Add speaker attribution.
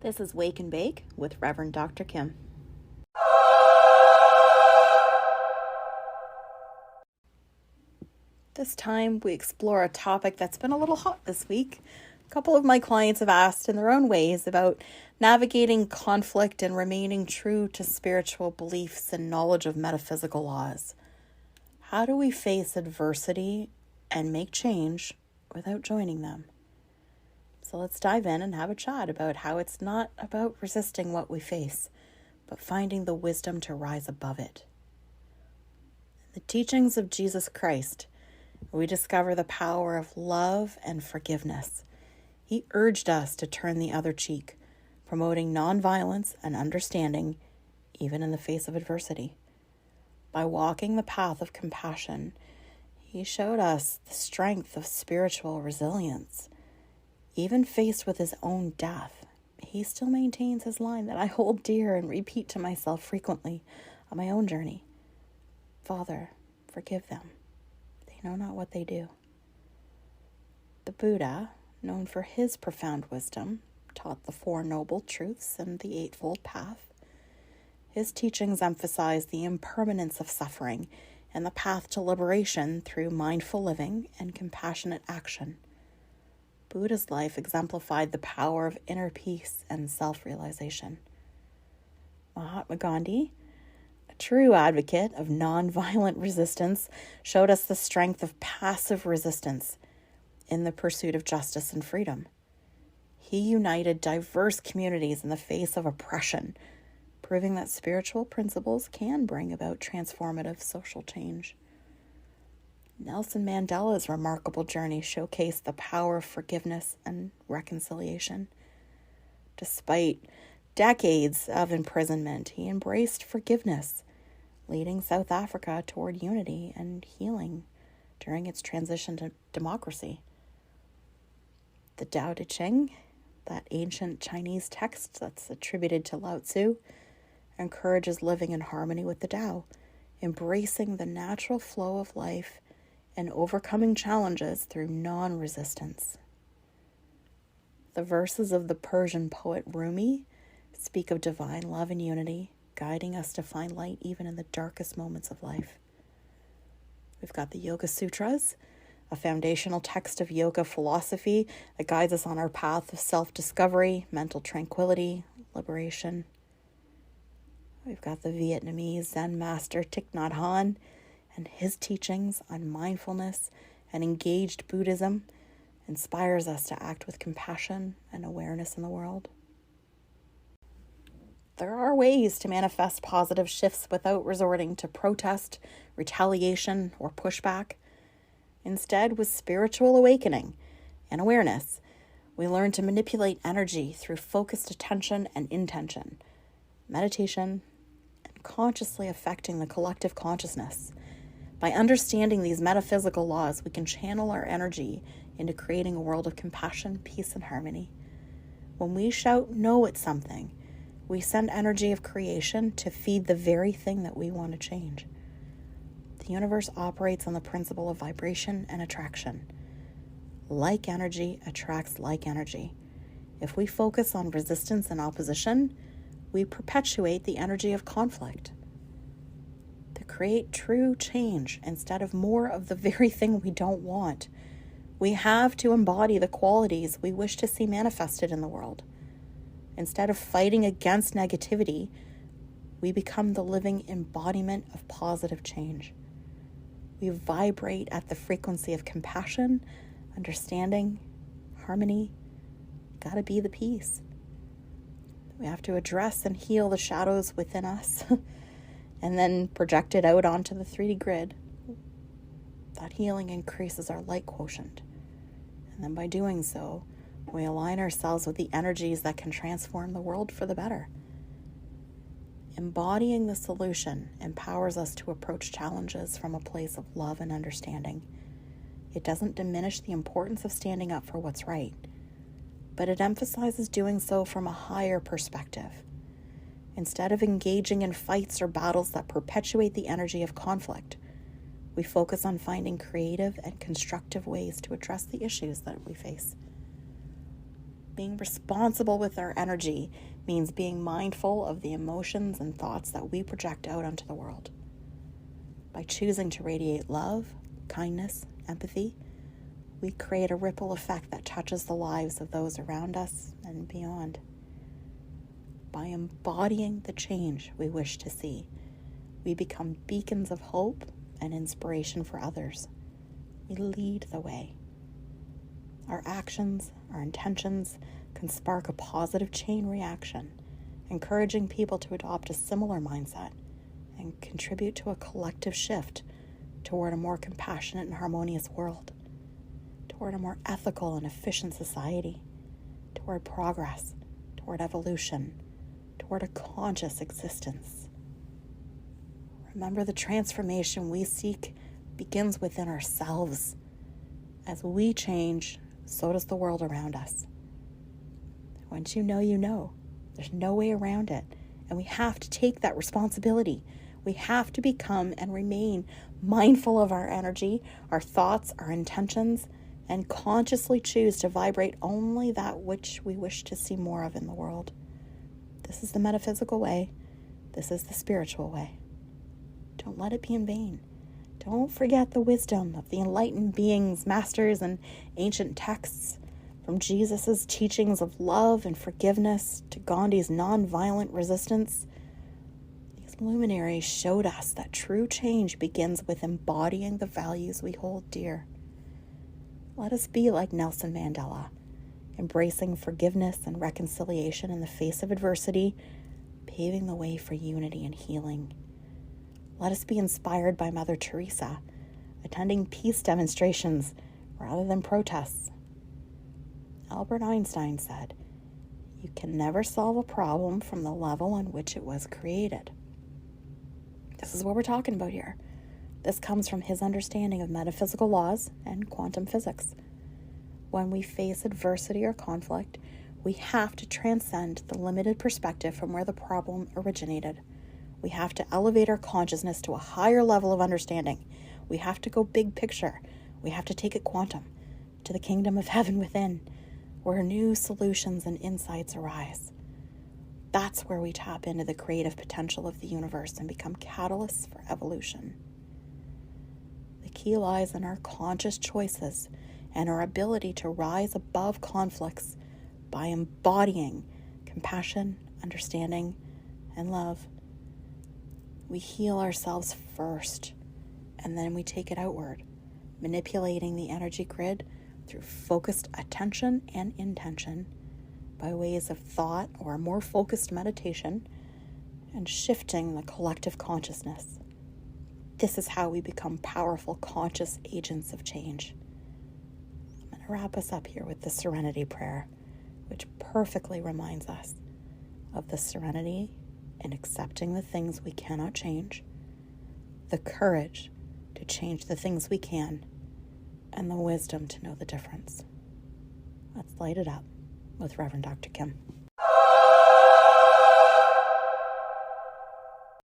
Speaker 1: This is Wake and Bake with Rev Dr. Kim. This time we explore a topic that's been a little hot this week. A couple of my clients have asked in their own ways about navigating conflict and remaining true to spiritual beliefs and knowledge of metaphysical laws. How do we face adversity and make change without joining them? So let's dive in and have a chat about how it's not about resisting what we face, but finding the wisdom to rise above it. In the teachings of Jesus Christ, we discover the power of love and forgiveness. He urged us to turn the other cheek, promoting nonviolence and understanding, even in the face of adversity. By walking the path of compassion, he showed us the strength of spiritual resilience. Even faced with his own death, he still maintains his line that I hold dear and repeat to myself frequently on my own journey. Father, forgive them. They know not what they do. The Buddha, known for his profound wisdom, taught the Four Noble Truths and the Eightfold Path. His teachings emphasize the impermanence of suffering and the path to liberation through mindful living and compassionate action. Buddha's life exemplified the power of inner peace and self-realization. Mahatma Gandhi, a true advocate of nonviolent resistance, showed us the strength of passive resistance in the pursuit of justice and freedom. He united diverse communities in the face of oppression, proving that spiritual principles can bring about transformative social change. Nelson Mandela's remarkable journey showcased the power of forgiveness and reconciliation. Despite decades of imprisonment, he embraced forgiveness, leading South Africa toward unity and healing during its transition to democracy. The Tao Te Ching, that ancient Chinese text that's attributed to Lao Tzu, encourages living in harmony with the Tao, embracing the natural flow of life and overcoming challenges through non-resistance. The verses of the Persian poet Rumi speak of divine love and unity, guiding us to find light even in the darkest moments of life. We've got the Yoga Sutras, a foundational text of yoga philosophy that guides us on our path of self-discovery, mental tranquility, liberation. We've got the Vietnamese Zen master Thich Nhat Hanh, and his teachings on mindfulness and engaged Buddhism inspires us to act with compassion and awareness in the world. There are ways to manifest positive shifts without resorting to protest, retaliation, or pushback. Instead, with spiritual awakening and awareness, we learn to manipulate energy through focused attention and intention, meditation, and consciously affecting the collective consciousness. By understanding these metaphysical laws, we can channel our energy into creating a world of compassion, peace, and harmony. When we shout no at something, we send energy of creation to feed the very thing that we want to change. The universe operates on the principle of vibration and attraction. Like energy attracts like energy. If we focus on resistance and opposition, we perpetuate the energy of conflict. To create true change instead of more of the very thing we don't want, we have to embody the qualities we wish to see manifested in the world. Instead of fighting against negativity, we become the living embodiment of positive change. We vibrate at the frequency of compassion, understanding, harmony. Gotta be the peace. We have to address and heal the shadows within us and then project it out onto the 3D grid. That healing increases our light quotient. And then by doing so, we align ourselves with the energies that can transform the world for the better. Embodying the solution empowers us to approach challenges from a place of love and understanding. It doesn't diminish the importance of standing up for what's right, but it emphasizes doing so from a higher perspective. Instead of engaging in fights or battles that perpetuate the energy of conflict, we focus on finding creative and constructive ways to address the issues that we face. Being responsible with our energy means being mindful of the emotions and thoughts that we project out onto the world. By choosing to radiate love, kindness, empathy, we create a ripple effect that touches the lives of those around us and beyond. By embodying the change we wish to see, we become beacons of hope and inspiration for others. We lead the way. Our actions, our intentions can spark a positive chain reaction, encouraging people to adopt a similar mindset and contribute to a collective shift toward a more compassionate and harmonious world, toward a more ethical and efficient society, toward progress, toward evolution, toward a conscious existence. Remember, the transformation we seek begins within ourselves. As we change, so does the world around us. Once you know, you know. There's no way around it. And we have to take that responsibility. We have to become and remain mindful of our energy, our thoughts, our intentions, and consciously choose to vibrate only that which we wish to see more of in the world. This is the metaphysical way. This is the spiritual way. Don't let it be in vain. Don't forget the wisdom of the enlightened beings, masters, and ancient texts. From Jesus' teachings of love and forgiveness to Gandhi's nonviolent resistance, these luminaries showed us that true change begins with embodying the values we hold dear. Let us be like Nelson Mandela, embracing forgiveness and reconciliation in the face of adversity, paving the way for unity and healing. Let us be inspired by Mother Teresa, attending peace demonstrations rather than protests. Albert Einstein said, "You can never solve a problem from the level on which it was created." This is what we're talking about here. This comes from his understanding of metaphysical laws and quantum physics. When we face adversity or conflict, we have to transcend the limited perspective from where the problem originated. We have to elevate our consciousness to a higher level of understanding. We have to go big picture. We have to take it quantum, to the kingdom of heaven within, where new solutions and insights arise. That's where we tap into the creative potential of the universe and become catalysts for evolution. The key lies in our conscious choices and our ability to rise above conflicts by embodying compassion, understanding, and love. We heal ourselves first, and then we take it outward, manipulating the energy grid through focused attention and intention by ways of thought or a more focused meditation, and shifting the collective consciousness. This is how we become powerful, conscious agents of change. I'm going to wrap us up here with the Serenity Prayer, which perfectly reminds us of the serenity in accepting the things we cannot change, the courage to change the things we can, and the wisdom to know the difference. Let's light it up with Rev Dr. Kim.